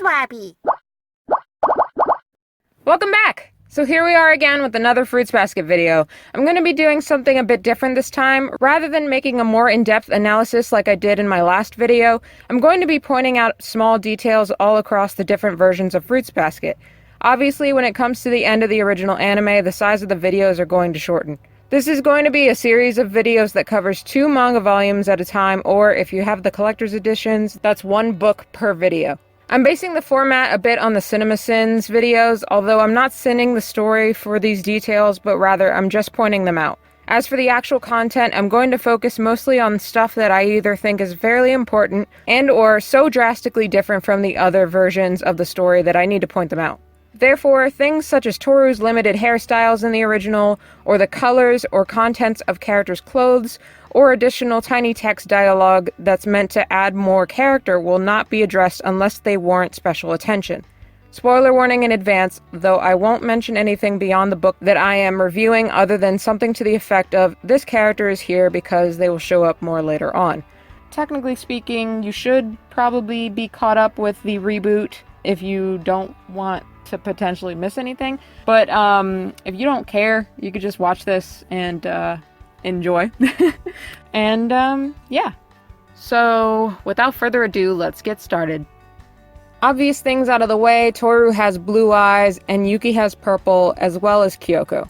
Swabby. Welcome back! So here we are again with another Fruits Basket video. I'm going to be doing something a bit different this time. Rather than making a more in-depth analysis like I did in my last video, I'm going to be pointing out small details all across the different versions of Fruits Basket. Obviously, when it comes to the end of the original anime, the size of the videos are going to shorten. This is going to be a series of videos that covers 2 manga volumes at a time, or if you have the collector's editions, that's 1 book per video. I'm basing the format a bit on the Cinema Sins videos, although I'm not sinning the story for these details, but rather I'm just pointing them out. As for the actual content, I'm going to focus mostly on stuff that I either think is fairly important and or so drastically different from the other versions of the story that I need to point them out. Therefore, things such as Toru's limited hairstyles in the original, or the colors or contents of characters' clothes, or additional tiny text dialogue that's meant to add more character will not be addressed unless they warrant special attention. Spoiler warning in advance, though I won't mention anything beyond the book that I am reviewing other than something to the effect of, this character is here because they will show up more later on. Technically speaking, you should probably be caught up with the reboot if you don't want to potentially miss anything, but if you don't care, you could just watch this and enjoy. And yeah, so without further ado, let's get started. Obvious things out of the way, Toru has blue eyes and Yuki has purple, as well as Kyoko.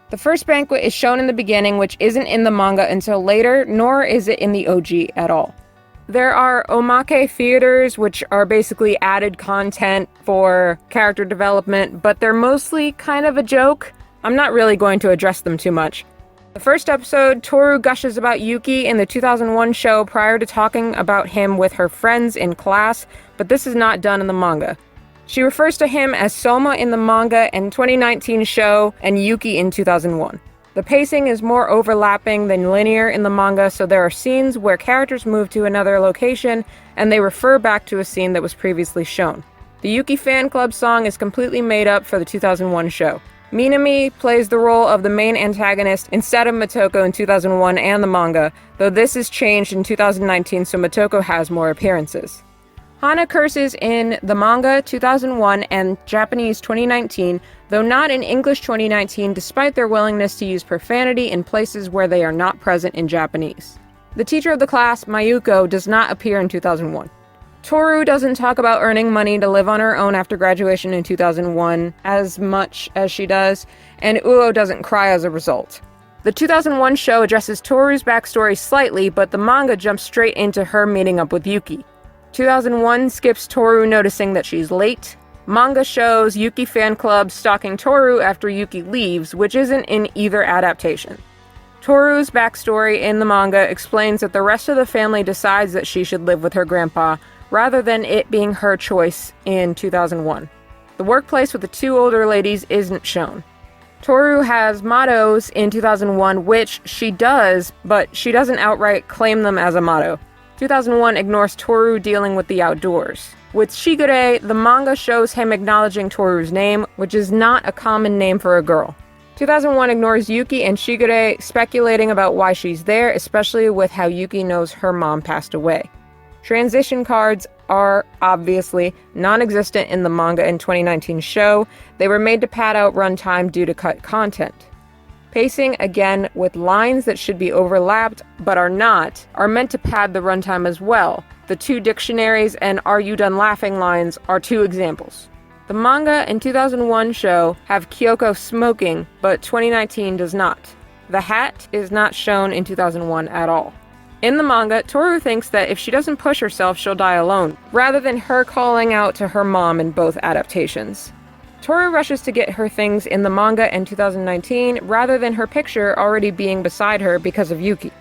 The first banquet is shown in the beginning, which isn't in the manga until later, nor is it in the OG at all. There are omake theaters, which are basically added content for character development, but they're mostly kind of a joke. I'm not really going to address them too much. The first episode, Toru gushes about Yuki in the 2001 show prior to talking about him with her friends in class, but this is not done in the manga. She refers to him as Soma in the manga and 2019 show, and Yuki in 2001. The pacing is more overlapping than linear in the manga, so there are scenes where characters move to another location and they refer back to a scene that was previously shown. The Yuki fan club song is completely made up for the 2001 show. Minami plays the role of the main antagonist instead of Motoko in 2001 and the manga, though this is changed in 2019 so Motoko has more appearances. Hana curses in the manga 2001 and Japanese 2019, though not in English 2019 despite their willingness to use profanity in places where they are not present in Japanese. The teacher of the class, Mayuko, does not appear in 2001. Toru doesn't talk about earning money to live on her own after graduation in 2001 as much as she does, and Uo doesn't cry as a result. The 2001 show addresses Toru's backstory slightly, but the manga jumps straight into her meeting up with Yuki. 2001 skips Toru noticing that she's late. Manga shows Yuki fan club stalking Toru after Yuki leaves, which isn't in either adaptation. Toru's backstory in the manga explains that the rest of the family decides that she should live with her grandpa, rather than it being her choice in 2001. The workplace with the 2 older ladies isn't shown. Toru has mottos in 2001, which she does, but she doesn't outright claim them as a motto. 2001 ignores Toru dealing with the outdoors. With Shigure, the manga shows him acknowledging Toru's name, which is not a common name for a girl. 2001 ignores Yuki and Shigure speculating about why she's there, especially with how Yuki knows her mom passed away. Transition cards are obviously non-existent in the manga and 2019 show. They were made to pad out runtime due to cut content. Pacing, again, with lines that should be overlapped, but are not, are meant to pad the runtime as well. The 2 dictionaries and "Are you done laughing" lines are 2 examples. The manga and 2001 show have Kyoko smoking, but 2019 does not. The hat is not shown in 2001 at all. In the manga, Toru thinks that if she doesn't push herself, she'll die alone, rather than her calling out to her mom in both adaptations. Toru rushes to get her things in the manga in 2019, rather than her picture already being beside her because of Yuki.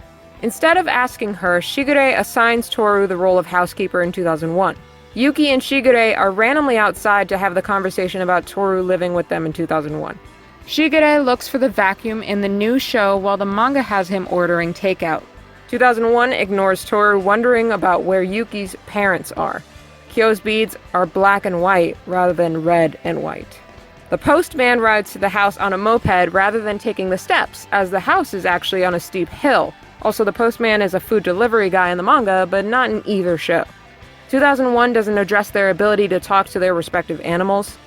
Instead of asking her, Shigure assigns Toru the role of housekeeper in 2001. Yuki and Shigure are randomly outside to have the conversation about Toru living with them in 2001. Shigure looks for the vacuum in the new show while the manga has him ordering takeout. 2001 ignores Toru wondering about where Yuki's parents are. Kyo's beads are black and white rather than red and white. The postman rides to the house on a moped rather than taking the steps, as the house is actually on a steep hill. Also, the postman is a food delivery guy in the manga, but not in either show. 2001 doesn't address their ability to talk to their respective animals.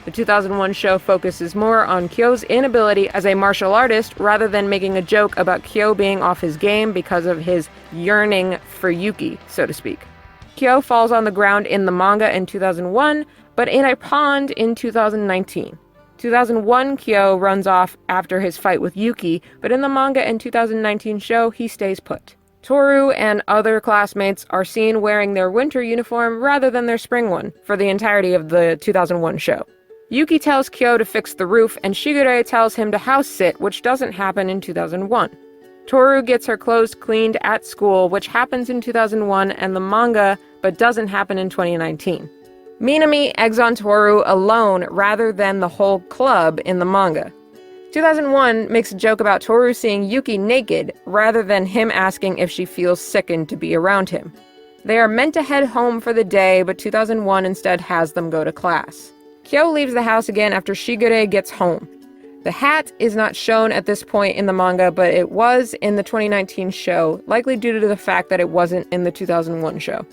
The 2001 show focuses more on Kyo's inability as a martial artist rather than making a joke about Kyo being off his game because of his yearning for Yuki, so to speak. Kyo falls on the ground in the manga in 2001, but in a pond in 2019. 2001 Kyo runs off after his fight with Yuki, but in the manga and 2019 show, he stays put. Toru and other classmates are seen wearing their winter uniform rather than their spring one for the entirety of the 2001 show. Yuki tells Kyo to fix the roof, and Shigure tells him to house sit, which doesn't happen in 2001. Toru gets her clothes cleaned at school, which happens in 2001 and the manga, but doesn't happen in 2019. Minami eggs on Toru alone rather than the whole club in the manga. 2001 makes a joke about Toru seeing Yuki naked rather than him asking if she feels sickened to be around him. They are meant to head home for the day, but 2001 instead has them go to class. Kyo leaves the house again after Shigure gets home. The hat is not shown at this point in the manga, but it was in the 2019 show, likely due to the fact that it wasn't in the 2001 show.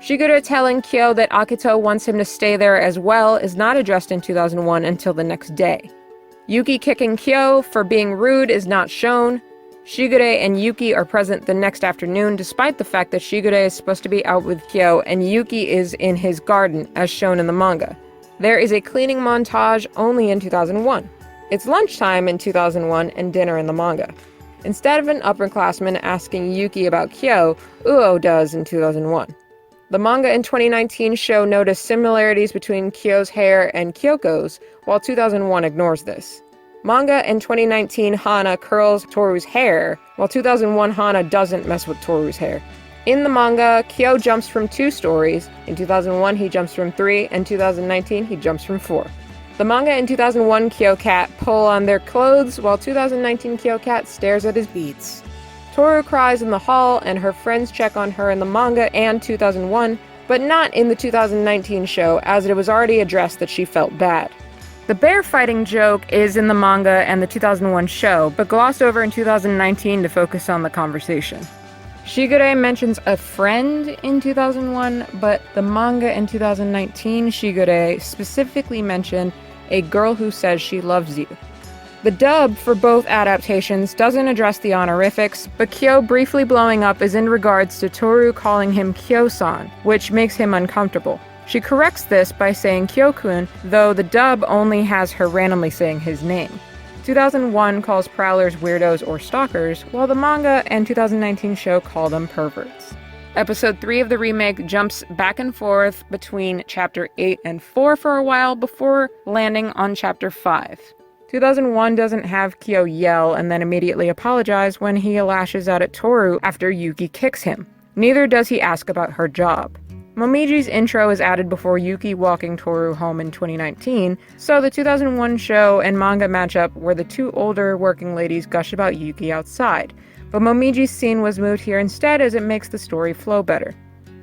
Shigure telling Kyo that Akito wants him to stay there as well is not addressed in 2001 until the next day. Yuki kicking Kyo for being rude is not shown. Shigure and Yuki are present the next afternoon, despite the fact that Shigure is supposed to be out with Kyo and Yuki is in his garden, as shown in the manga. There is a cleaning montage only in 2001. It's lunchtime in 2001 and dinner in the manga. Instead of an upperclassman asking Yuki about Kyo, Uo does in 2001. The manga and 2019 show notice similarities between Kyo's hair and Kyoko's, while 2001 ignores this. Manga and 2019 Hana curls Toru's hair, while 2001 Hana doesn't mess with Toru's hair. In the manga, Kyo jumps from 2 stories. In 2001, he jumps from 3, and 2019, he jumps from 4. The manga and 2001 Kyo Cat pull on their clothes, while 2019 Kyo Cat stares at his beats. Toru cries in the hall, and her friends check on her in the manga and 2001, but not in the 2019 show, as it was already addressed that she felt bad. The bear fighting joke is in the manga and the 2001 show, but glossed over in 2019 to focus on the conversation. Shigure mentions a friend in 2001, but the manga in 2019 Shigure specifically mentioned a girl who says she loves you. The dub for both adaptations doesn't address the honorifics, but Kyo briefly blowing up is in regards to Toru calling him Kyo-san, which makes him uncomfortable. She corrects this by saying Kyo-kun, though the dub only has her randomly saying his name. 2001 calls prowlers weirdos or stalkers, while the manga and 2019 show call them perverts. Episode 3 of the remake jumps back and forth between Chapter 8 and 4 for a while before landing on Chapter 5. 2001 doesn't have Kyo yell and then immediately apologize when he lashes out at Toru after Yuki kicks him. Neither does he ask about her job. Momiji's intro is added before Yuki walking Toru home in 2019, so the 2001 show and manga matchup where the 2 older working ladies gush about Yuki outside, but Momiji's scene was moved here instead as it makes the story flow better.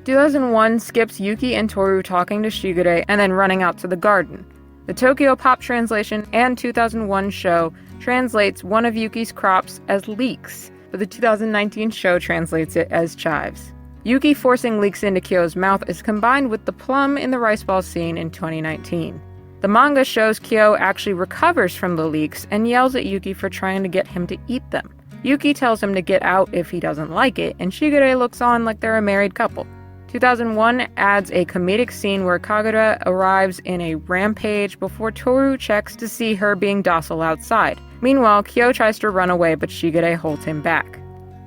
2001 skips Yuki and Toru talking to Shigure and then running out to the garden. The Tokyo Pop translation and 2001 show translates one of Yuki's crops as leeks, but the 2019 show translates it as chives. Yuki forcing leeks into Kyo's mouth is combined with the plum in the rice ball scene in 2019. The manga shows Kyo actually recovers from the leeks and yells at Yuki for trying to get him to eat them. Yuki tells him to get out if he doesn't like it, and Shigure looks on like they're a married couple. 2001 adds a comedic scene where Kagura arrives in a rampage before Toru checks to see her being docile outside. Meanwhile, Kyo tries to run away, but Shigure holds him back.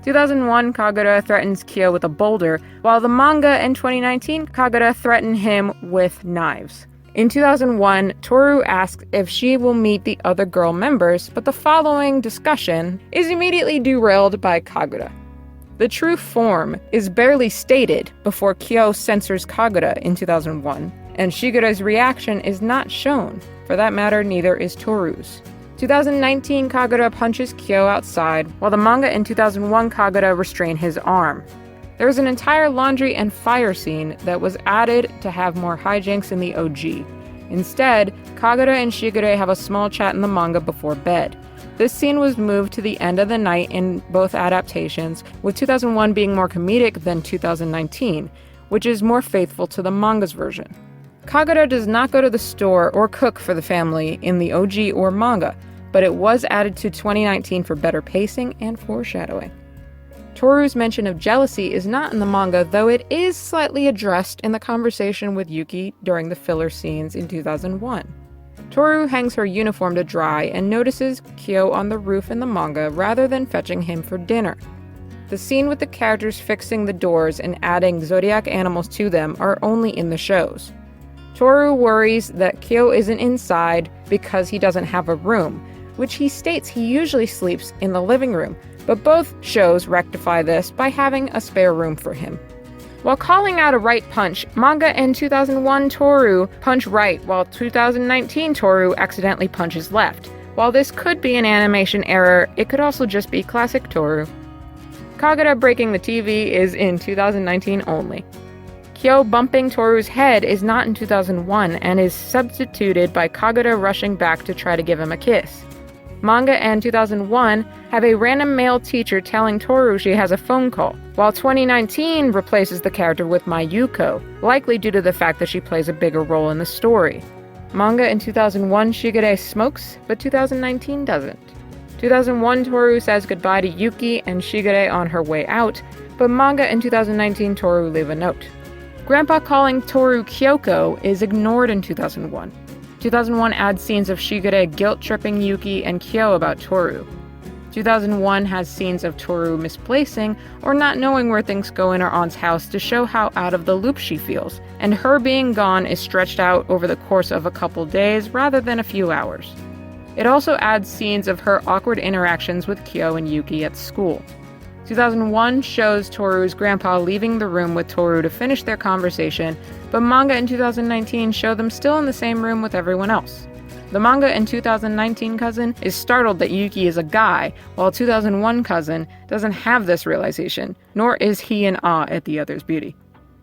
2001, Kagura threatens Kyo with a boulder, while the manga in 2019, Kagura threatened him with knives. In 2001, Toru asks if she will meet the other girl members, but the following discussion is immediately derailed by Kagura. The true form is barely stated before Kyo censors Kagura in 2001, and Shigure's reaction is not shown. For that matter, neither is Toru's. 2019, Kagura punches Kyo outside, while the manga in 2001, Kagura restrain his arm. There is an entire laundry and fire scene that was added to have more hijinks in the OG. Instead, Kagura and Shigure have a small chat in the manga before bed. This scene was moved to the end of the night in both adaptations, with 2001 being more comedic than 2019, which is more faithful to the manga's version. Kagura does not go to the store or cook for the family in the OG or manga, but it was added to 2019 for better pacing and foreshadowing. Toru's mention of jealousy is not in the manga, though it is slightly addressed in the conversation with Yuki during the filler scenes in 2001. Toru hangs her uniform to dry and notices Kyo on the roof in the manga rather than fetching him for dinner. The scene with the characters fixing the doors and adding zodiac animals to them are only in the shows. Toru worries that Kyo isn't inside because he doesn't have a room, which he states he usually sleeps in the living room, but both shows rectify this by having a spare room for him. While calling out a right punch, manga in 2001 Toru punch right, while 2019 Toru accidentally punches left. While this could be an animation error, it could also just be classic Toru. Kagura breaking the TV is in 2019 only. Kyo bumping Toru's head is not in 2001 and is substituted by Kagura rushing back to try to give him a kiss. Manga and 2001 have a random male teacher telling Toru she has a phone call, while 2019 replaces the character with Mayuko, likely due to the fact that she plays a bigger role in the story. Manga in 2001 Shigure smokes, but 2019 doesn't. 2001 Toru says goodbye to Yuki and Shigure on her way out, but manga in 2019 Toru leave a note. Grandpa calling Toru Kyoko is ignored in 2001. 2001 adds scenes of Shigure guilt-tripping Yuki and Kyo about Toru. 2001 has scenes of Toru misplacing or not knowing where things go in her aunt's house to show how out of the loop she feels, and her being gone is stretched out over the course of a couple days rather than a few hours. It also adds scenes of her awkward interactions with Kyo and Yuki at school. 2001 shows Toru's grandpa leaving the room with Toru to finish their conversation, but manga in 2019 show them still in the same room with everyone else. The manga in 2019 cousin is startled that Yuki is a guy, while 2001 cousin doesn't have this realization, nor is he in awe at the other's beauty.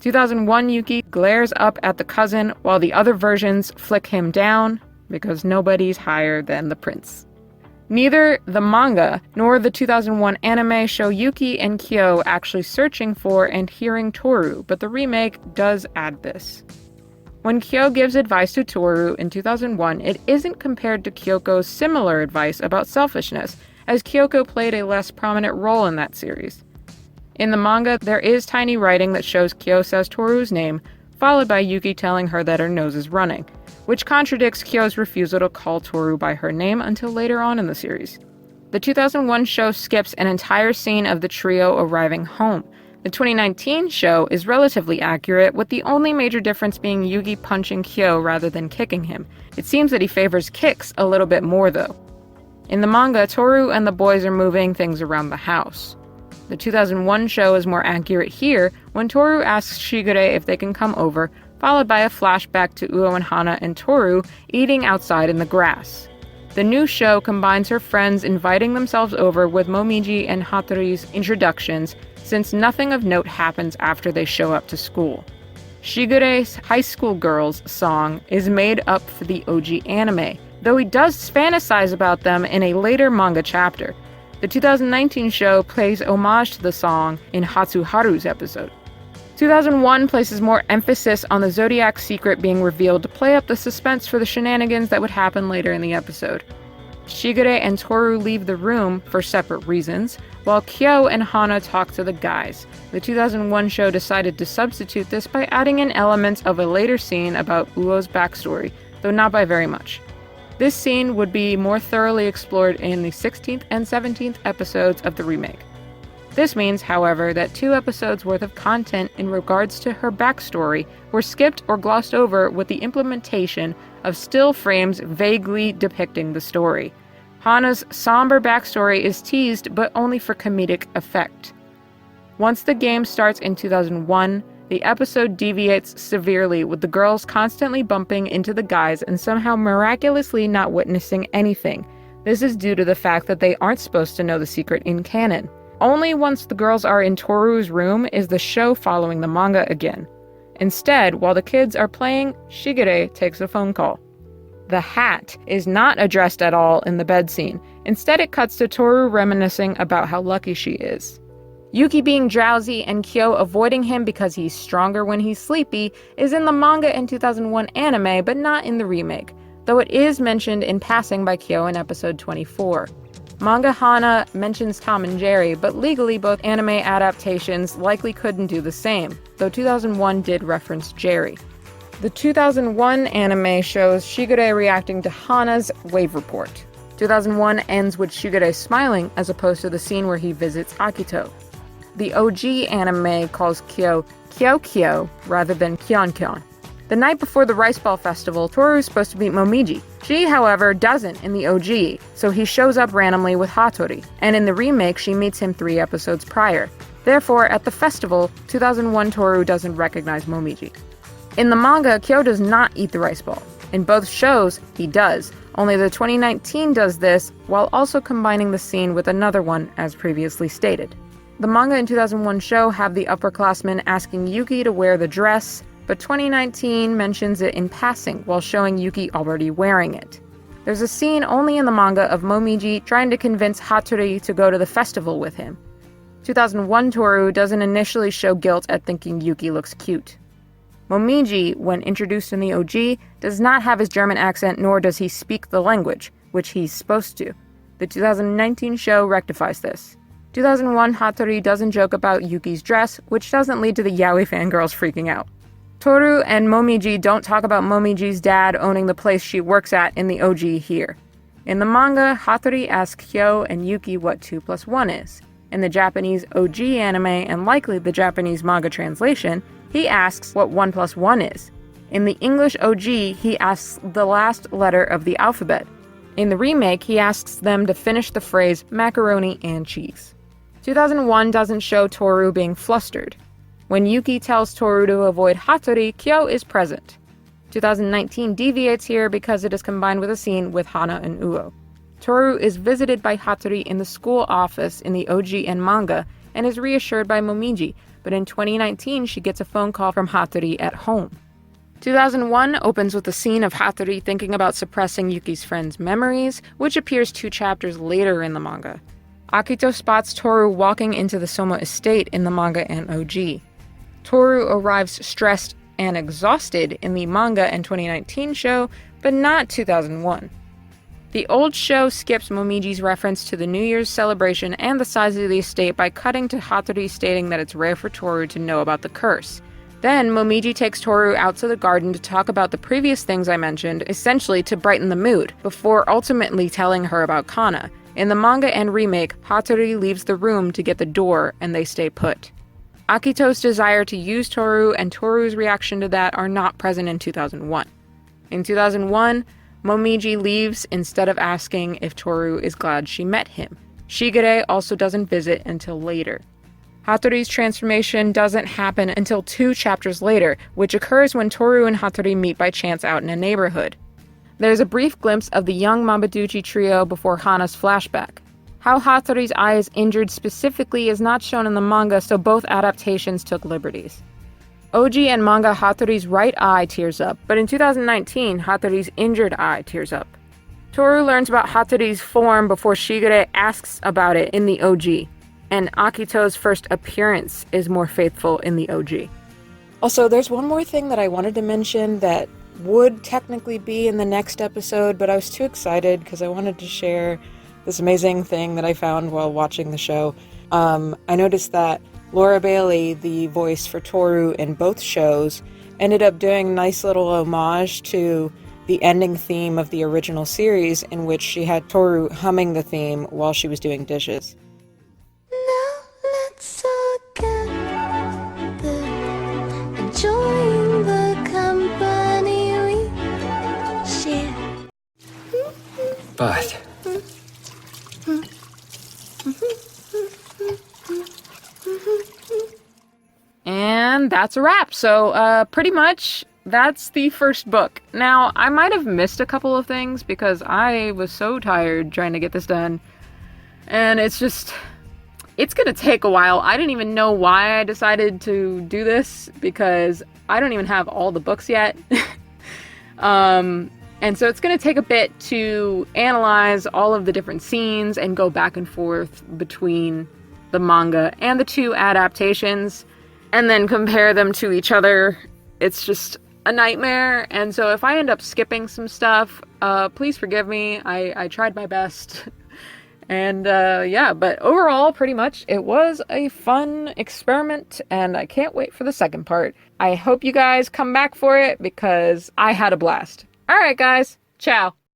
2001 Yuki glares up at the cousin, while the other versions flick him down, because nobody's higher than the prince. Neither the manga nor the 2001 anime show Yuki and Kyo actually searching for and hearing Toru, but the remake does add this. When Kyo gives advice to Toru in 2001, it isn't compared to Kyoko's similar advice about selfishness, as Kyoko played a less prominent role in that series. In the manga, there is tiny writing that shows Kyo says Toru's name, followed by Yuki telling her that her nose is running, which contradicts Kyo's refusal to call Toru by her name until later on in the series. The 2001 show skips an entire scene of the trio arriving home. The 2019 show is relatively accurate, with the only major difference being Yuki punching Kyo rather than kicking him. It seems that he favors kicks a little bit more though. In the manga, Toru and the boys are moving things around the house. The 2001 show is more accurate here when Toru asks Shigure if they can come over, followed by a flashback to Uo and Hana and Toru eating outside in the grass. The new show combines her friends inviting themselves over with Momiji and Hatori's introductions, since nothing of note happens after they show up to school. Shigure's High School Girls song is made up for the OG anime, though he does fantasize about them in a later manga chapter. The 2019 show plays homage to the song in Hatsuharu's episode. 2001 places more emphasis on the Zodiac secret being revealed to play up the suspense for the shenanigans that would happen later in the episode. Shigure and Toru leave the room for separate reasons, while Kyo and Hana talk to the guys. The 2001 show decided to substitute this by adding in elements of a later scene about Uo's backstory, though not by very much. This scene would be more thoroughly explored in the 16th and 17th episodes of the remake. This means, however, that 2 episodes worth of content in regards to her backstory were skipped or glossed over with the implementation of still frames vaguely depicting the story. Hana's somber backstory is teased, but only for comedic effect. Once the game starts in 2001, the episode deviates severely, with the girls constantly bumping into the guys and somehow miraculously not witnessing anything. This is due to the fact that they aren't supposed to know the secret in canon. Only once the girls are in Toru's room is the show following the manga again. Instead, while the kids are playing, Shigure takes a phone call. The hat is not addressed at all in the bed scene. Instead, it cuts to Toru reminiscing about how lucky she is. Yuki being drowsy and Kyo avoiding him because he's stronger when he's sleepy is in the manga and 2001 anime, but not in the remake, though it is mentioned in passing by Kyo in episode 24. Manga Hana mentions Tom and Jerry, but legally both anime adaptations likely couldn't do the same, though 2001 did reference Jerry. The 2001 anime shows Shigure reacting to Hana's wave report. 2001 ends with Shigure smiling as opposed to the scene where he visits Akito. The OG anime calls Kyo Kyo rather than Kyon. The night before the Rice Ball Festival, Toru is supposed to meet Momiji. She, however, doesn't in the OG, so he shows up randomly with Hattori, and in the remake she meets him 3 episodes prior. Therefore, at the festival, 2001 Toru doesn't recognize Momiji. In the manga, Kyo does not eat the rice ball. In both shows, he does, only the 2019 does this while also combining the scene with another one, as previously stated. The manga and 2001 show have the upperclassmen asking Yuki to wear the dress, but 2019 mentions it in passing while showing Yuki already wearing it. There's a scene only in the manga of Momiji trying to convince Hattori to go to the festival with him. 2001 Toru doesn't initially show guilt at thinking Yuki looks cute. Momiji, when introduced in the OG, does not have his German accent nor does he speak the language, which he's supposed to. The 2019 show rectifies this. 2001 Hattori doesn't joke about Yuki's dress, which doesn't lead to the yaoi fangirls freaking out. Toru and Momiji don't talk about Momiji's dad owning the place she works at in the OG here. In the manga, Hattori asks Kyo and Yuki what 2 + 1 is. In the Japanese OG anime, and likely the Japanese manga translation, he asks what 1 + 1 is. In the English OG, he asks the last letter of the alphabet. In the remake, he asks them to finish the phrase macaroni and cheese. 2001 doesn't show Toru being flustered. When Yuki tells Toru to avoid Hattori, Kyo is present. 2019 deviates here because it is combined with a scene with Hana and Uo. Toru is visited by Hattori in the school office in the OG and manga and is reassured by Momiji, but in 2019 she gets a phone call from Hattori at home. 2001 opens with a scene of Hattori thinking about suppressing Yuki's friend's memories, which appears 2 chapters later in the manga. Akito spots Toru walking into the Soma estate in the manga and OG. Toru arrives stressed and exhausted in the manga and 2019 show, but not 2001. The old show skips Momiji's reference to the New Year's celebration and the size of the estate by cutting to Hattori stating that it's rare for Toru to know about the curse. Then, Momiji takes Toru out to the garden to talk about the previous things I mentioned, essentially to brighten the mood, before ultimately telling her about Kana. In the manga and remake, Hattori leaves the room to get the door and they stay put. Akito's desire to use Toru and Toru's reaction to that are not present in 2001. In 2001, Momiji leaves instead of asking if Toru is glad she met him. Shigure also doesn't visit until later. Hattori's transformation doesn't happen until 2 chapters later, which occurs when Toru and Hattori meet by chance out in a neighborhood. There's a brief glimpse of the young Mabaduchi Trio before Hana's flashback. How Hattori's eye is injured specifically is not shown in the manga, so both adaptations took liberties. OG and manga Hattori's right eye tears up, but in 2019, Hattori's injured eye tears up. Toru learns about Hattori's form before Shigure asks about it in the OG, and Akito's first appearance is more faithful in the OG. Also, there's one more thing that I wanted to mention that would technically be in the next episode, but I was too excited because I wanted to share this amazing thing that I found while watching the show. I noticed that Laura Bailey, the voice for Toru in both shows, ended up doing a nice little homage to the ending theme of the original series, in which she had Toru humming the theme while she was doing dishes. Now let's all gather, enjoying the company we share. But And that's a wrap. So, pretty much, that's the first book. Now, I might have missed a couple of things because I was so tired trying to get this done. And it's gonna take a while. I didn't even know why I decided to do this because I don't even have all the books yet. And so it's gonna take a bit to analyze all of the different scenes and go back and forth between the manga and the 2 adaptations and then compare them to each other. It's just a nightmare, and so if I end up skipping some stuff, please forgive me. I tried my best. And yeah, but overall, pretty much, it was a fun experiment, and I can't wait for the second part. I hope you guys come back for it, because I had a blast. Alright guys, ciao!